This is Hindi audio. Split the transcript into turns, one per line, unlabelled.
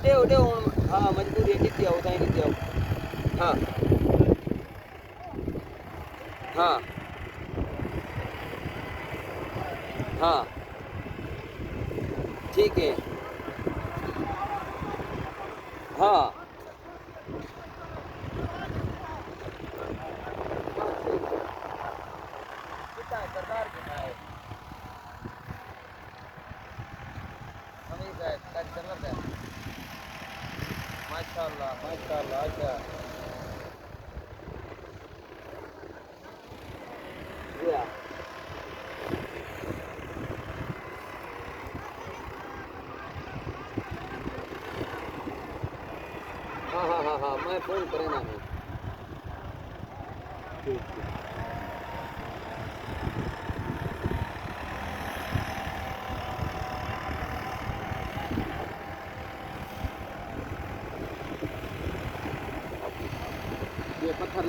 दे हाँ मजबूरी है दिख जाओ उधर दिख जाओ हाँ हाँ हाँ ठीक है हाँ कितना है सरदार कितना है हमेशा है कस्टमर है माशाल्लाह अच्छा या हाँ मैं फ़ोन करे ना मैं ठीक ठीक ये पत्थर